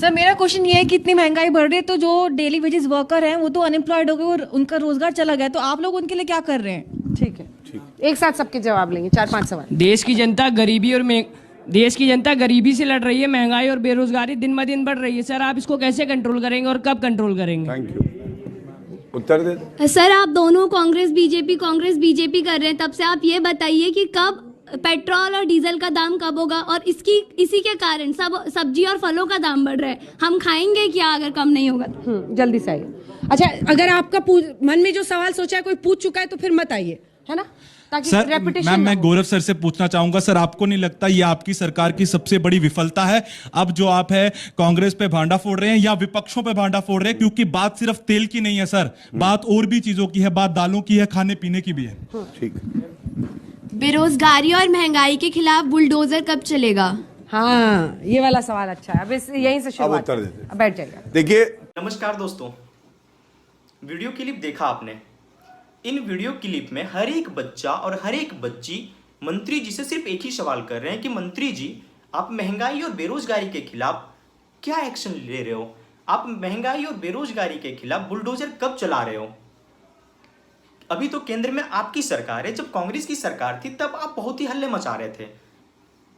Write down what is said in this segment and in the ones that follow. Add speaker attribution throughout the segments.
Speaker 1: Sir मेरा question ये है कि इतनी महंगाई बढ़ रही है तो जो डेली वेजेस वर्कर हैं वो तो अनएम्प्लॉयड हो गए और उनका रोजगार चला गया, तो आप लोग उनके लिए क्या कर रहे हैं?
Speaker 2: ठीक है, एक साथ सबके जवाब लेंगे, 4-5 सवाल।
Speaker 3: देश की जनता गरीबी से लड़ रही है, महंगाई और बेरोजगारी दिन ब दिन बढ़ रही है। सर आप इसको कैसे कंट्रोल करेंगे और कब कंट्रोल करेंगे?
Speaker 4: Thank you. Uttar they.
Speaker 5: Sir आप दोनों कांग्रेस बीजेपी कर रहे हैं, तब से आप ये बताइए कि कब पेट्रोल और डीजल का दाम कब होगा, और इसी के कारण सब सब्जी और फलों का दाम बढ़ रहा है। हम खाएंगे क्या अगर कम नहीं होगा?
Speaker 2: जल्दी से आइए। अच्छा, अगर आपका मन में जो सवाल सोचा है कोई पूछ चुका है तो फिर मत आइए, है ना, ताकि
Speaker 6: सर
Speaker 2: रेपिटेशन
Speaker 6: मैं गौरव सर से पूछना चाहूंगा, सर आपको नहीं लगता ये आपकी सरकार की सबसे बड़ी विफलता है? अब जो आप है कांग्रेस पे भांडा फोड़ रहे हैं या विपक्षों पे भांडा फोड़ रहे हैं, क्योंकि बात सिर्फ तेल की नहीं है सर, बात और भी चीजों की है, बात दालों की है, खाने पीने की भी है।
Speaker 4: ठीक।
Speaker 5: बेरोजगारी और महंगाई के खिलाफ बुलडोजर कब चलेगा?
Speaker 2: हाँ, ये वाला सवाल अच्छा है। अब यहीं से शुरुआत।
Speaker 4: उत्तर देते।
Speaker 2: अब बैठ जाइए।
Speaker 4: देखिए,
Speaker 7: नमस्कार दोस्तों, वीडियो क्लिप देखा आपने। इन वीडियो क्लिप में हर एक बच्चा और हर एक बच्ची मंत्री जी से सिर्फ एक ही सवाल कर रहे हैं कि मंत्री जी आप महंगाई और बेरोजगारी के खिलाफ क्या एक्शन ले रहे हो? आप महंगाई और बेरोजगारी के खिलाफ बुलडोजर कब चला रहे हो? अभी तो केंद्र में आपकी सरकार है, जब कांग्रेस की सरकार थी तब आप बहुत ही हल्ले मचा रहे थे,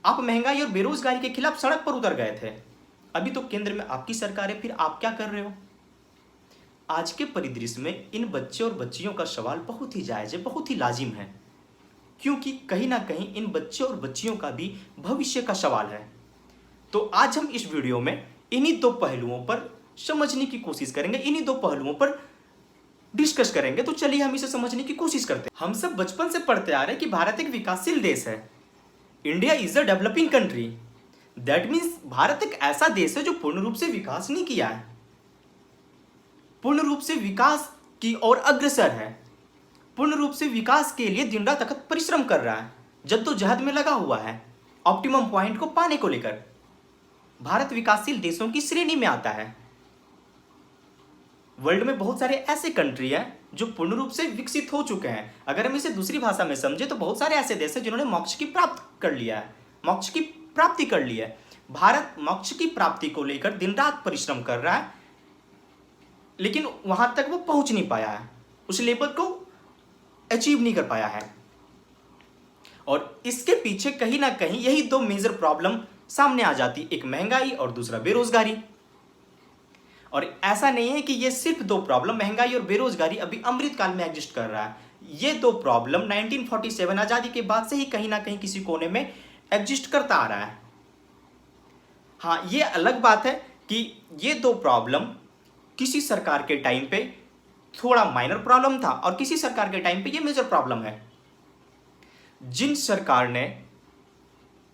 Speaker 7: आप महंगाई और बेरोजगारी के खिलाफ सड़क पर उतर गए थे। अभी तो केंद्र में आपकी सरकार है, फिर आप क्या कर रहे हो? आज के परिदृश्य में इन बच्चे और बच्चियों का सवाल बहुत ही जायज है, बहुत ही लाजिम है, क्योंकि कहीं ना कहीं इन बच्चे और बच्चियों का भी भविष्य का सवाल है। तो आज हम इस वीडियो में इन्हीं दो पहलुओं पर समझने की कोशिश करेंगे, इन्हीं दो पहलुओं पर डिस्कस करेंगे। तो चलिए हम इसे समझने की कोशिश करते हैं। हम सब बचपन से पढ़ते आ रहे हैं कि भारत एक विकासशील देश है, India is a developing country. That means Bharat एक ऐसा देश है जो पूर्ण रूप से विकास नहीं किया है, पूर्ण रूप से विकास की ओर अग्रसर है, पूर्ण रूप से विकास के लिए दिन रात अथक परिश्रम कर रहा है, जद्दोजहद में लगा हुआ है ऑप्टिमम पॉइंट को पाने को लेकर। भारत विकासशील देशों की श्रेणी में आता है। वर्ल्ड में बहुत सारे ऐसे कंट्री हैं जो पूर्ण रूप से विकसित हो चुके हैं। अगर हम इसे दूसरी भाषा में समझे तो बहुत सारे ऐसे देश हैं जिन्होंने मोक्ष की प्राप्ति कर लिया है, मोक्ष की प्राप्ति कर ली है। भारत मोक्ष की प्राप्ति को लेकर दिन रात परिश्रम कर रहा है, लेकिन वहां तक वो पहुंच नहीं पाया है, उस लेवल को अचीव नहीं कर पाया है। और इसके पीछे कहीं ना कहीं यही दो मेजर प्रॉब्लम सामने आ जाती, एक महंगाई और दूसरा बेरोजगारी। और ऐसा नहीं है कि ये सिर्फ दो प्रॉब्लम, महंगाई और बेरोजगारी, अभी अमृतकाल में एग्जिस्ट कर रहा है। ये दो प्रॉब्लम 1947 आजादी के बाद से ही कहीं ना कहीं किसी कोने में एग्जिस्ट करता आ रहा है। हाँ, ये अलग बात है कि ये दो प्रॉब्लम किसी सरकार के टाइम पे थोड़ा माइनर प्रॉब्लम था और किसी सरकार के टाइम पे ये मेजर प्रॉब्लम है। जिन सरकार ने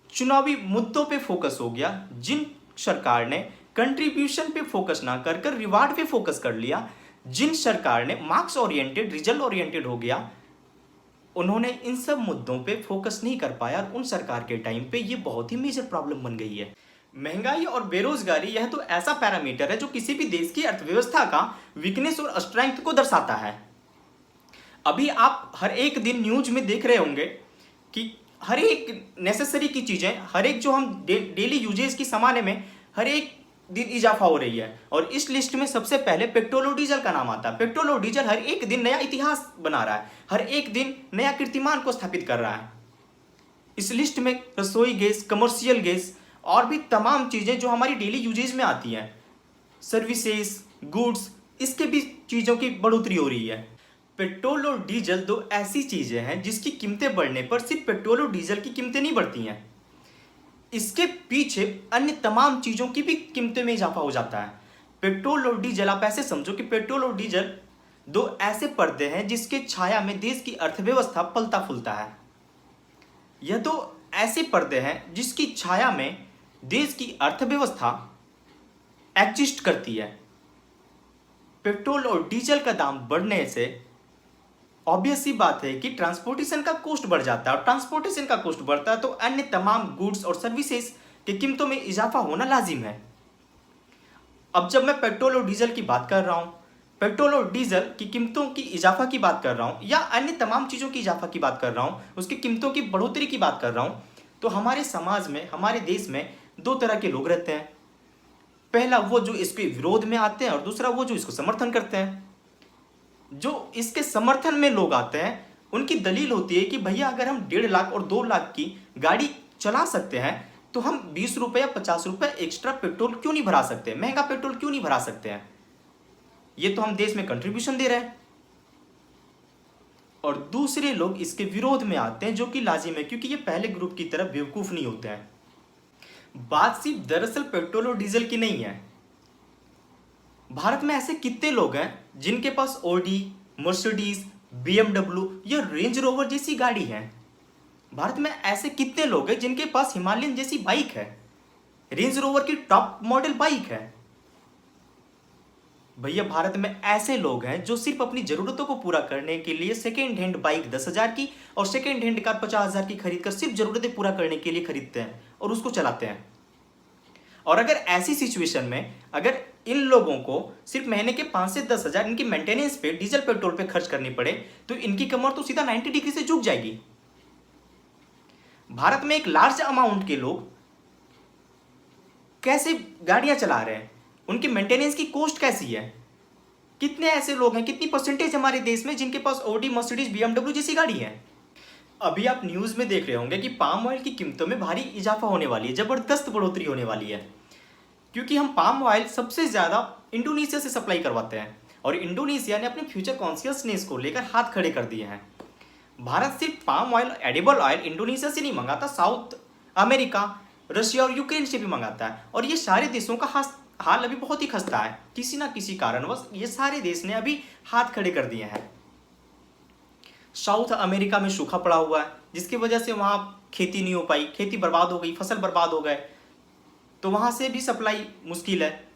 Speaker 7: चुनावी मुद्दों पे फोकस हो गया, जिन सरकार ने कंट्रीब्यूशन पे फोकस ना कर कर रिवार्ड पे फोकस कर लिया, जिन सरकार ने मार्क्स ओरिएंटेड, रिजल्ट ओरिएंटेड हो गया, उन्होंने इन सब मुद्दों पे फोकस नहीं कर पाया और उन सरकार के टाइम पे ये बहुत ही मेजर प्रॉब्लम बन गई है। महंगाई और बेरोजगारी यह तो ऐसा पैरामीटर है जो किसी भी देश की अर्थव्यवस्था का वीकनेस और स्ट्रेंथ को दर्शाता है। अभी आप हर एक दिन न्यूज में देख रहे होंगे कि हर एक नेसेसरी की चीजें, हर एक जो हम डेली यूजेस की सामाने में हर एक दिन इजाफा हो रही है, और इस लिस्ट में सबसे पहले पेट्रोल और डीजल का नाम आता है। पेट्रोल और डीजल हर एक दिन नया इतिहास बना रहा है, हर एक दिन नया कीर्तिमान को स्थापित कर रहा है। इस लिस्ट में रसोई गैस, कमर्शियल गैस और भी तमाम चीजें जो हमारी डेली यूजेज में आती हैं, सर्विसेज, गुड्स, इसके भी चीजों की बढ़ोतरी हो रही है। पेट्रोल और डीजल दो ऐसी चीजें हैं जिसकी कीमतें बढ़ने पर सिर्फ पेट्रोल और डीजल की कीमतें नहीं बढ़ती हैं, इसके पीछे अन्य तमाम चीजों की भी कीमतों में इजाफा हो जाता है। पेट्रोल और डीजल, आप ऐसे समझो कि पेट्रोल और डीजल दो ऐसे पर्दे हैं जिसके छाया में देश की अर्थव्यवस्था पलता फूलता है। यह दो ऐसे पर्दे हैं जिसकी छाया में देश की अर्थव्यवस्था एग्जिस्ट करती है। पेट्रोल और डीजल का दाम बढ़ने से ऑब्वियस सी बात है कि ट्रांसपोर्टेशन का कॉस्ट बढ़ जाता है, और ट्रांसपोर्टेशन का कॉस्ट बढ़ता है तो अन्य तमाम गुड्स और सर्विसेज की कीमतों में इजाफा होना लाजिम है। अब जब मैं पेट्रोल और डीजल की बात कर रहा हूं, पेट्रोल और डीजल की कीमतों की इजाफा की बात कर रहा हूं, या अन्य तमाम चीजों की इजाफा की बात कर रहा हूं, उसकी कीमतों की बढ़ोतरी की बात कर रहा हूं, तो हमारे समाज में, हमारे देश में दो तरह के लोग रहते हैं। पहला वो जो इसके विरोध में आते हैं और दूसरा वो जो इसको समर्थन करते हैं। जो इसके समर्थन में लोग आते हैं उनकी दलील होती है कि भैया अगर हम 1.5 लाख और 2 लाख की गाड़ी चला सकते हैं तो हम 20 रुपए या 50 रुपए एक्स्ट्रा पेट्रोल क्यों नहीं भरा सकते, महंगा पेट्रोल क्यों नहीं भरा सकते हैं। ये तो हम देश में कंट्रीब्यूशन दे रहे हैं। और दूसरे लोग इसके विरोध में आते हैं जो कि लाजिम है, क्योंकि ये पहले ग्रुप की तरह बेवकूफ नहीं होते हैं। बात सिर्फ दरअसल पेट्रोल और डीजल की नहीं है। भारत में ऐसे कितने लोग हैं जिनके पास ऑडी, मर्सिडीज, BMW या रेंज रोवर जैसी गाड़ी है। भारत में ऐसे कितने लोग हैं जिनके पास हिमालयन जैसी बाइक है, रेंज रोवर की टॉप मॉडल बाइक है। भैया भारत में ऐसे लोग हैं जो सिर्फ अपनी जरूरतों को पूरा करने के लिए सेकेंड हैंड बाइक 10,000 की और सेकेंड हैंड कार 50,000 की खरीद कर सिर्फ जरूरतें पूरा करने के लिए खरीदते हैं और उसको चलाते हैं। और अगर ऐसी सिचुएशन में अगर इन लोगों को सिर्फ महीने के 5 से 10 हजार इनकी मेंटेनेंस पे, डीजल पेट्रोल पे खर्च करनी पड़े तो इनकी कमर तो सीधा 90 डिग्री से झुक जाएगी। भारत में एक लार्ज अमाउंट के लोग कैसे गाड़ियां चला रहे हैं, उनकी मेंटेनेंस की कॉस्ट कैसी है। कितने ऐसे लोग हैं, कितनी परसेंटेज हमारे देश में जिनके पास ऑडी, मर्सिडीज, BMW जैसी गाड़ी है। अभी आप न्यूज में देख रहे होंगे कि पाम ऑयल की कीमतों में भारी इजाफा होने वाली है, जबरदस्त बढ़ोतरी होने वाली है, क्योंकि हम पाम ऑयल सबसे ज्यादा इंडोनेशिया से सप्लाई करवाते हैं और इंडोनेशिया ने अपने फ्यूचर कॉन्शियसनेस को लेकर हाथ खड़े कर दिए हैं। भारत सिर्फ palm oil, edible oil Indonesia से नहीं मंगाता, साउथ अमेरिका, रशिया और यूक्रेन से भी मंगाता है। और ये सारे देशों का हाल अभी बहुत ही खस्ता है। किसी ना किसी कारणवश ये सारे देश ने अभी हाथ खड़े कर दिए हैं। साउथ अमेरिका में सूखा पड़ा हुआ है जिसकी वजह से वहां खेती नहीं हो पाई, खेती बर्बाद हो गई, फसल बर्बाद हो गए, तो वहां से भी सप्लाई मुश्किल है।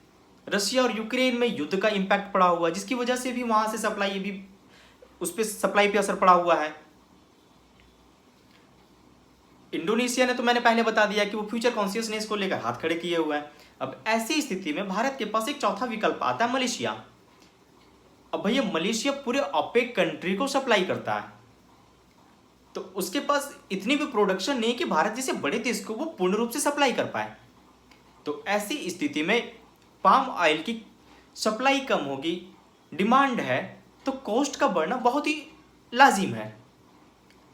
Speaker 7: रशिया और यूक्रेन में युद्ध का इम्पैक्ट पड़ा हुआ है जिसकी वजह से भी वहां से सप्लाई भी उस पर सप्लाई पे असर पड़ा हुआ है। इंडोनेशिया ने तो मैंने पहले बता दिया कि वो फ्यूचर कॉन्शियसनेस को लेकर हाथ खड़े किए हुए हैं। अब ऐसी स्थिति में भारत के पास एक चौथा विकल्प आता है, मलेशिया। अब भैया मलेशिया पूरे ओपेक कंट्री को सप्लाई करता है, तो उसके पास इतनी भी प्रोडक्शन नहीं कि भारत जैसे बड़े देश को वो पूर्ण रूप से सप्लाई कर पाए। तो ऐसी स्थिति में पाम ऑयल की सप्लाई कम होगी, डिमांड है, तो कॉस्ट का बढ़ना बहुत ही लाजिम है।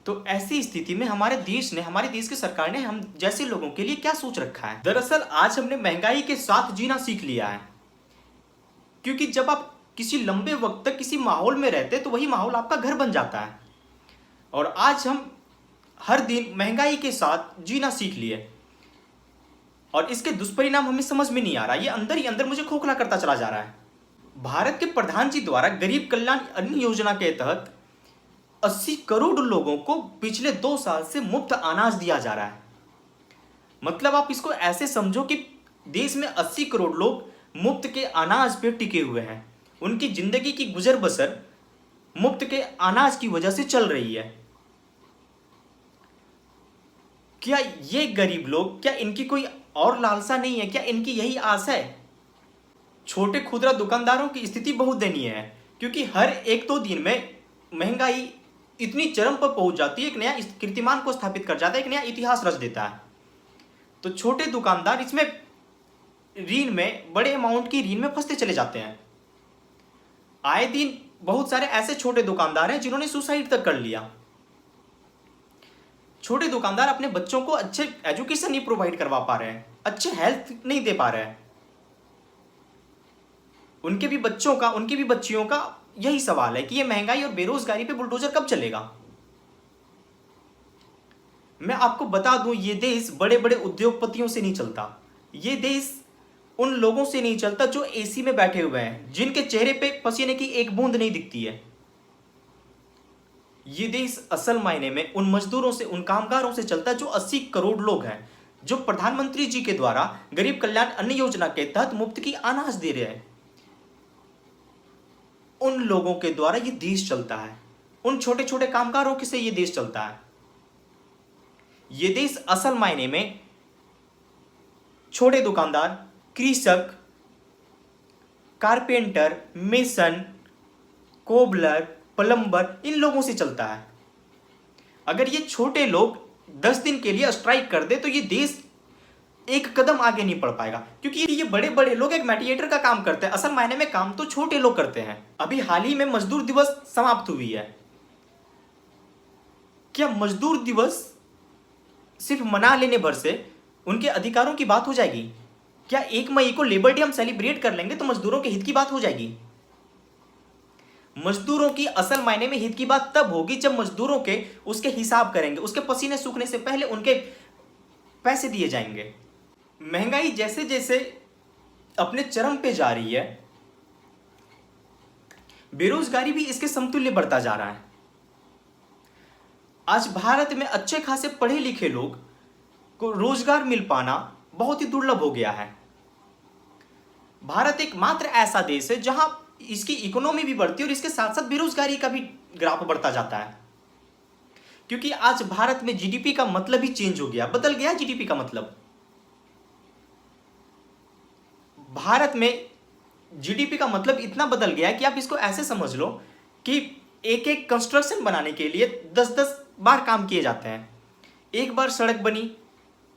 Speaker 7: तो ऐसी स्थिति में हमारे देश की सरकार ने हम जैसे लोगों के लिए क्या सोच रखा है। दरअसल आज हमने महंगाई के साथ जीना सीख लिया है, क्योंकि जब आप किसी लंबे वक्त तक किसी माहौल में रहते तो वही माहौल आपका घर बन जाता है। और आज हम हर दिन महंगाई के साथ जीना सीख लिए और इसके दुष्परिणाम हमें समझ में नहीं आ रहा। ये अंदर ही अंदर मुझे खोखला करता चला जा रहा है। भारत के प्रधान जी द्वारा गरीब कल्याण अन्न योजना के तहत 80 करोड़ लोगों को पिछले 2 साल से मुफ्त अनाज दिया जा रहा है। मतलब आप इसको ऐसे समझो कि देश में 80 करोड़ लोग मुफ्त के अनाज पे टिके हुए हैं। उनकी जिंदगी की गुजर बसर मुफ्त के अनाज की वजह से चल रही है। क्या ये गरीब लोग, क्या इनकी कोई और लालसा नहीं है? क्या इनकी यही आस है? छोटे खुदरा दुकानदारों की स्थिति बहुत दयनीय है, क्योंकि हर 1-2 दिन में महंगाई इतनी चरम पर पहुंच जाती है, एक नया कीर्तिमान को स्थापित कर जाता है, एक नया इतिहास रच देता है। तो छोटे दुकानदार इसमें ऋण में, बड़े अमाउंट की ऋण में फंसते चले जाते हैं। आए दिन बहुत सारे ऐसे छोटे दुकानदार हैं जिन्होंने सुसाइड तक कर लिया। छोटे दुकानदार अपने बच्चों को अच्छे एजुकेशन नहीं प्रोवाइड करवा पा रहे हैं, अच्छे हेल्थ नहीं दे पा रहे हैं। उनके भी बच्चों का, उनकी भी बच्चियों का यही सवाल है कि ये महंगाई और बेरोजगारी पे बुलडोजर कब चलेगा। मैं आपको बता दूं, ये देश बड़े बड़े उद्योगपतियों से नहीं चलता। ये देश उन लोगों से नहीं चलता जो एसी में बैठे हुए हैं, जिनके चेहरे पे पसीने की एक बूंद नहीं दिखती है। ये देश असल मायने में उन मजदूरों से, उन कामगारों से चलता है जो 80 करोड़ लोग हैं, जो प्रधानमंत्री जी के द्वारा गरीब कल्याण अन्न योजना के तहत मुफ्त की अनाज दे रहे हैं। उन लोगों के द्वारा ये देश चलता है, उन छोटे छोटे कामगारों से ये देश चलता है। ये देश असल मायने में छोटे दुकानदार, कृषक, कारपेंटर, मेसन, कोबलर, प्लम्बर, इन लोगों से चलता है। अगर ये छोटे लोग 10 दिन के लिए स्ट्राइक कर दे तो ये देश एक कदम आगे नहीं बढ़ पाएगा, क्योंकि ये बड़े बड़े लोग एक मेडिएटर का काम करते हैं। असल मायने में काम तो छोटे लोग करते हैं। अभी हाल ही में मजदूर दिवस समाप्त हुई है। क्या मजदूर दिवस सिर्फ मना लेने भर से उनके अधिकारों की बात हो जाएगी? क्या 1 मई को लेबर डे हम सेलिब्रेट कर लेंगे तो मजदूरों के हित की बात हो जाएगी? मजदूरों की असल मायने में हित की बात तब होगी जब मजदूरों के उसके हिसाब करेंगे, उसके पसीने सूखने से पहले उनके पैसे दिए जाएंगे। महंगाई जैसे जैसे अपने चरम पे जा रही है, बेरोजगारी भी इसके समतुल्य बढ़ता जा रहा है। आज भारत में अच्छे खासे पढ़े लिखे लोग को रोजगार मिल पाना बहुत ही दुर्लभ हो गया है। भारत एकमात्र ऐसा देश है जहां इसकी इकोनॉमी भी बढ़ती है और इसके साथ साथ बेरोजगारी का भी ग्राफ बढ़ता जाता है। क्योंकि आज भारत में जीडीपी का मतलब ही चेंज हो गया, बदल गया जीडीपी का मतलब। भारत में जीडीपी का मतलब इतना बदल गया है कि आप इसको ऐसे समझ लो कि एक एक कंस्ट्रक्शन बनाने के लिए 10-10 बार काम किए जाते हैं। एक बार सड़क बनी,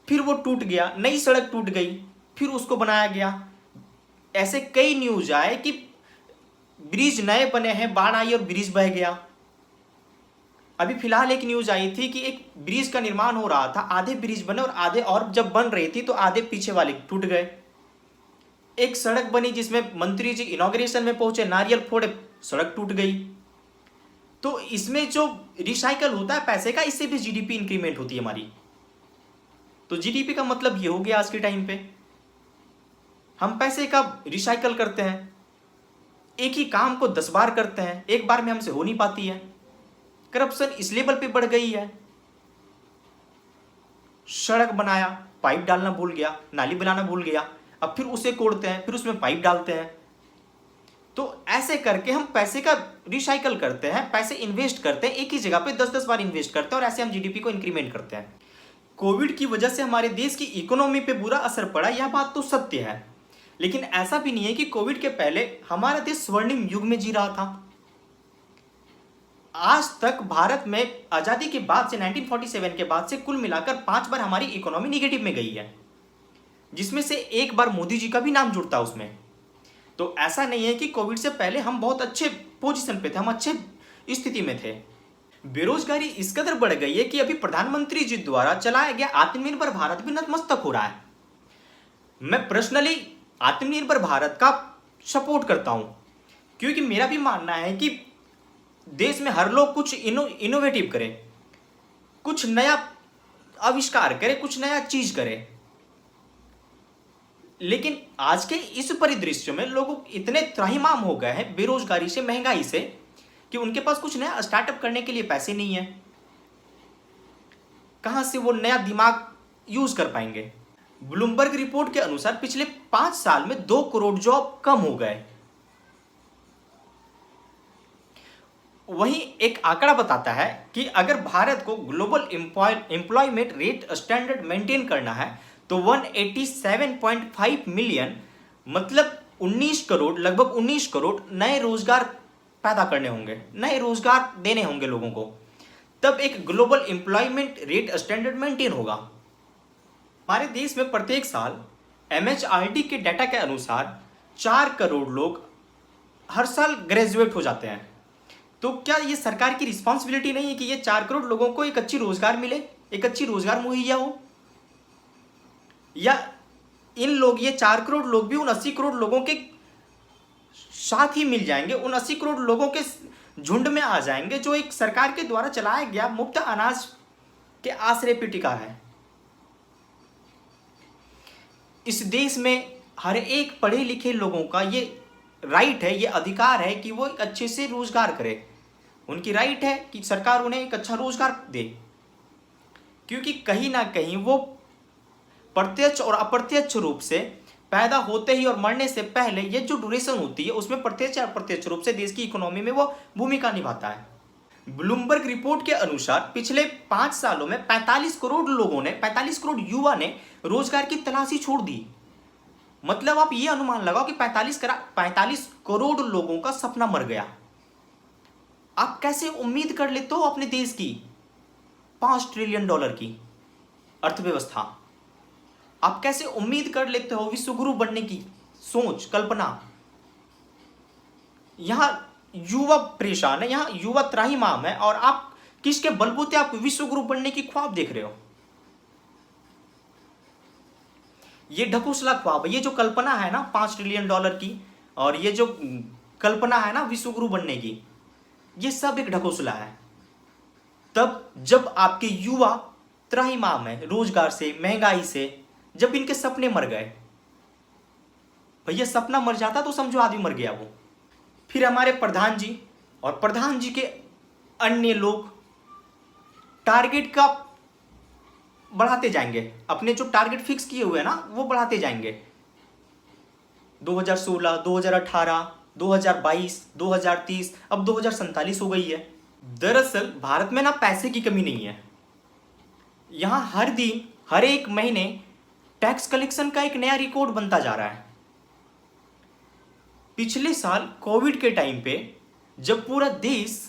Speaker 7: फिर वो टूट गया, नई सड़क टूट गई, फिर उसको बनाया गया। ऐसे कई न्यूज आए कि ब्रिज नए बने हैं, बाढ़ आई और ब्रिज बह गया। अभी फिलहाल एक न्यूज आई थी कि एक ब्रिज का निर्माण हो रहा था, आधे ब्रिज बने और आधे और जब बन रही थी तो आधे पीछे वाले टूट गए। एक सड़क बनी जिसमें मंत्री जी इनॉग्रेशन में पहुंचे, नारियल फोड़े, सड़क टूट गई। तो इसमें जो रिसाइकल होता है पैसे का, इससे भी जीडीपी इंक्रीमेंट होती है हमारी। तो जीडीपी का मतलब ये हो गया आज के टाइम पे हम पैसे का रिसाइकल करते हैं, एक ही काम को 10 बार करते हैं, एक बार में हमसे हो नहीं पाती है। करप्शन इस लेवल पे बढ़ गई है। सड़क बनाया, पाइप डालना भूल गया, नाली बनाना भूल गया, अब फिर उसे कोड़ते हैं, फिर उसमें पाइप डालते हैं। तो ऐसे करके हम पैसे का रिसाइकल करते हैं, पैसे इन्वेस्ट करते हैं, एक ही जगह पे 10-10 बार इन्वेस्ट करते हैं और ऐसे हम जीडीपी को इंक्रीमेंट करते हैं। कोविड की वजह से हमारे देश की इकोनॉमी पे बुरा असर पड़ा, यह बात तो सत्य है। लेकिन ऐसा भी नहीं है कि कोविड के पहले हमारा देश स्वर्णिम युग में जी रहा था। आज तक भारत में आजादी के बाद से 1947 के बाद से कुल मिलाकर 5 बार हमारी इकोनॉमी नेगेटिव में गई है, जिसमें से एक बार मोदी जी का भी नाम जुड़ता उसमें। तो ऐसा नहीं है कि कोविड से पहले हम बहुत अच्छे पोजीशन पे थे, हम अच्छे स्थिति में थे। बेरोजगारी इस कदर बढ़ गई है कि अभी प्रधानमंत्री जी द्वारा चलाया गया आत्मनिर्भर भारत भी नतमस्तक हो रहा है। मैं पर्सनली आत्मनिर्भर भारत का सपोर्ट करता हूं, क्योंकि मेरा भी मानना है कि देश में हर लोग कुछ इनोवेटिव करे, कुछ नया आविष्कार करे, कुछ नया चीज करे। लेकिन आज के इस परिदृश्य में लोग इतने त्राहिमाम हो गए हैं बेरोजगारी से, महंगाई से, कि उनके पास कुछ नया स्टार्टअप करने के लिए पैसे नहीं है। कहां से वो नया दिमाग यूज कर पाएंगे? ब्लूमबर्ग रिपोर्ट के अनुसार पिछले 5 साल में 2 करोड़ जॉब कम हो गए। वहीं एक आंकड़ा बताता है कि अगर भारत को global employment rate standard maintain करना है तो 187.5 मिलियन, मतलब 19 करोड़, लगभग 19 करोड़ नए रोजगार पैदा करने होंगे, नए रोजगार देने होंगे लोगों को, तब एक global employment rate standard maintain होगा। हमारे देश में प्रत्येक साल MHRD के डाटा के अनुसार 4 करोड़ लोग हर साल ग्रेजुएट हो जाते हैं। तो क्या ये सरकार की रिस्पॉन्सिबिलिटी नहीं है कि ये 4 करोड़ लोगों को एक अच्छी रोजगार मिले, एक अच्छी रोजगार मुहैया हो? या इन लोग, ये 4 करोड़ लोग भी उन 80 करोड़ लोगों के साथ ही मिल जाएंगे, उन 80 करोड़ लोगों के झुंड में आ जाएंगे जो एक सरकार के द्वारा चलाया गया मुफ्त अनाज के आश्रय पे टिका है। इस देश में हर एक पढ़े लिखे लोगों का ये राइट है, ये अधिकार है कि वो एक अच्छे से रोजगार करे। उनकी राइट है कि सरकार उन्हें एक अच्छा रोजगार दे, क्योंकि कहीं ना कहीं वो प्रत्यक्ष और अप्रत्यक्ष रूप से पैदा होते ही और मरने से पहले ये जो ड्यूरेशन होती है उसमें प्रत्यक्ष और अप्रत्यक्ष रूप से देश की इकोनॉमी में वो भूमिका निभाता है। ब्लूमबर्ग रिपोर्ट के अनुसार पिछले 5 सालों में 45 करोड़ लोगों ने, 45 करोड़ युवा ने रोजगार की तलाशी छोड़ दी। मतलब आप ये अनुमान लगाओ कि 45 करोड़ लोगों का सपना मर गया। आप कैसे उम्मीद कर लेते हो अपने देश की $5 ट्रिलियन की अर्थव्यवस्था? आप कैसे उम्मीद कर लेते हो विश्व गुरु बनने की सोच, कल्पना? यहां युवा परेशान है, यहां युवा त्राहिमाम है, और आप किसके बलबूते आप विश्व गुरु बनने की ख्वाब देख रहे हो? ये ढकोसला ख्वाब है, ये जो कल्पना है ना $5 ट्रिलियन की, और ये जो कल्पना है ना विश्व गुरु बनने की, ये सब एक ढकोसला है। तब जब आपके युवा त्राहिमाम है रोजगार से, महंगाई से, जब इनके सपने मर गए, भैया सपना मर जाता तो समझो आदमी मर गया वो। फिर हमारे प्रधान जी और प्रधान जी के अन्य लोग टारगेट का बढ़ाते जाएंगे, अपने जो टारगेट फिक्स किए हुए हैं ना वो बढ़ाते जाएंगे। 2016, 2018, 2022, 2030, अब 2047 हो गई है। दरअसल भारत में ना पैसे की कमी नहीं है, यहां हर दिन, हर एक महीने टैक्स कलेक्शन का एक नया रिकॉर्ड बनता जा रहा है। पिछले साल कोविड के टाइम पे जब पूरा देश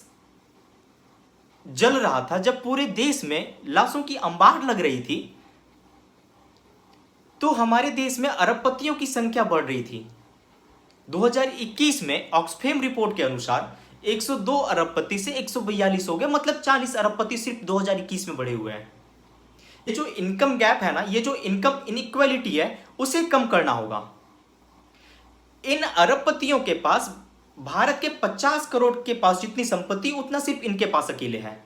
Speaker 7: जल रहा था, जब पूरे देश में लाशों की अंबार लग रही थी, तो हमारे देश में अरबपतियों की संख्या बढ़ रही थी। 2021 में ऑक्सफैम रिपोर्ट के अनुसार 102 अरबपति से 142 हो गए, मतलब 40 अरबपति सिर्फ 2021 में बढ़े हुए हैं। ये जो इनकम गैप है ना, ये जो इनकम इनइक्वालिटी है, उसे कम करना होगा। इन अरबपतियों के पास भारत के 50 करोड़ के पास जितनी संपत्ति, उतना सिर्फ इनके पास अकेले है।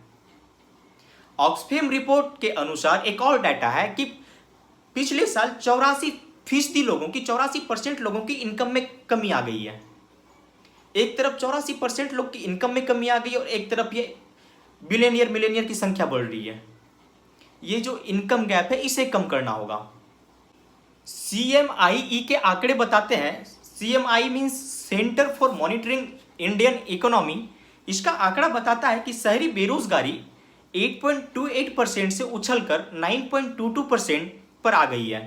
Speaker 7: ऑक्सफैम रिपोर्ट के अनुसार एक और डाटा है कि पिछले साल 84% लोगों की, 84% लोगों की इनकम में कमी आ गई है। एक तरफ 84% लोग की इनकम में कमी आ गई और एक तरफ ये बिलियनियर मिलेनियर की संख्या बढ़ रही है। ये जो इनकम गैप है इसे कम करना होगा। CMIE के आंकड़े बताते हैं, CMI means centre for monitoring Indian economy, इसका आंकड़ा बताता है कि शहरी बेरोजगारी 8.28% से उछलकर 9.22% पर आ गई है।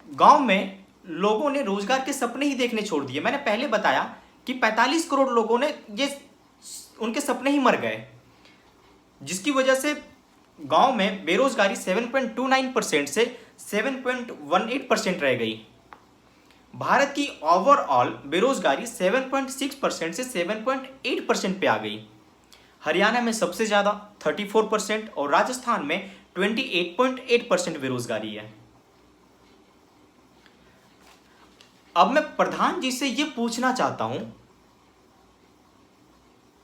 Speaker 7: गांव में लोगों ने रोजगार के सपने ही देखने छोड़ दिए। मैंने पहले बताया कि 45 करोड़ लोगों ने उनके सपने ही मर गए, जिसकी वजह से गांव में बेरोजगारी 7.29% से 7.18% रह गई। भारत की ओवरऑल बेरोजगारी 7.6% से 7.8% पे आ गई। हरियाणा में सबसे ज़्यादा 34% और राजस्थान में 28.8% बेरोजगारी है। अब मैं प्रधान जी से ये पूछना चाहता हूं,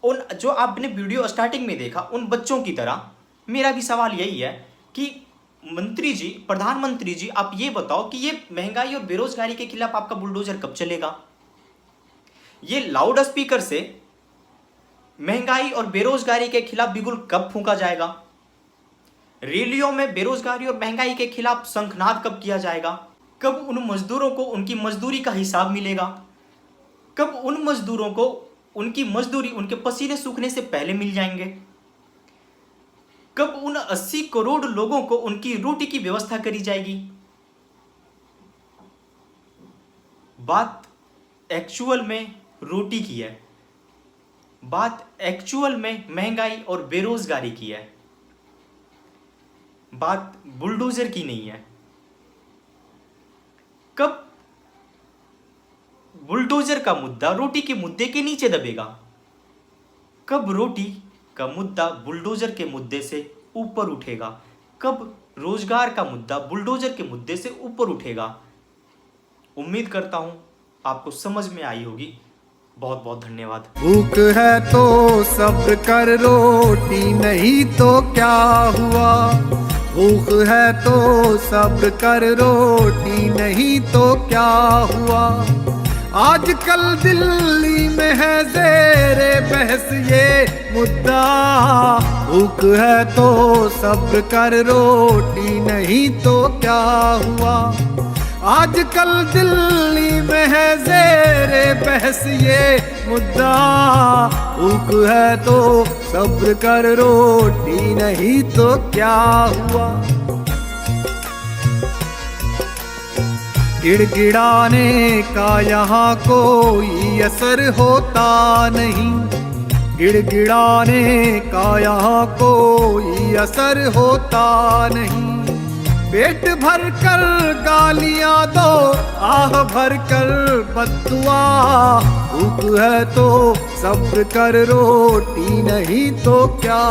Speaker 7: उन जो आपने वीडियो स्टार्टिंग में देखा उन बच्चों की तरह मेरा भी सवाल यही है कि मंत्री जी, प्रधानमंत्री जी, आप ये बताओ कि ये महंगाई और बेरोजगारी के खिलाफ आपका बुलडोजर कब चलेगा? ये लाउड स्पीकर से महंगाई और बेरोजगारी के खिलाफ बिगुल कब फूंका जाएगा? रैलियों में बेरोजगारी और महंगाई के खिलाफ शंखनाद कब किया जाएगा? कब उन मजदूरों को उनकी मजदूरी का हिसाब मिलेगा? कब उन मजदूरों को उनकी मजदूरी उनके पसीने सूखने से पहले मिल जाएंगे? कब उन 80 करोड़ लोगों को उनकी रोटी की व्यवस्था करी जाएगी? बात एक्चुअल में रोटी की है, बात एक्चुअल में महंगाई और बेरोजगारी की है, बात बुलडोजर की नहीं है। कब बुलडोजर का मुद्दा रोटी के मुद्दे के नीचे दबेगा? कब रोटी का मुद्दा बुलडोजर के मुद्दे से ऊपर उठेगा? कब रोजगार का मुद्दा बुलडोजर के मुद्दे से ऊपर उठेगा? उम्मीद करता हूं आपको समझ में आई होगी। बहुत बहुत धन्यवाद।
Speaker 8: भूख है तो सब्र कर, रोटी नहीं तो क्या हुआ? भूख है तो सब्र कर, रोटी नहीं तो क्या हुआ? आजकल दिल्ली में है ज़ेरे बहस ये मुद्दा। भूख है तो सब्र कर, रोटी नहीं तो क्या हुआ? आजकल दिल्ली में है ज़ेरे बहस ये मुद्दा। भूख है तो सब्र कर, रोटी नहीं तो क्या हुआ? गिड़गिड़ाने का यहाँ कोई असर होता नहीं। गिड़गिड़ाने का यहाँ कोई असर होता नहीं। पेट भर कर गालियां दो, आह भर कर बद्दुआ। भूख है तो सब्र कर, रोटी नहीं तो क्या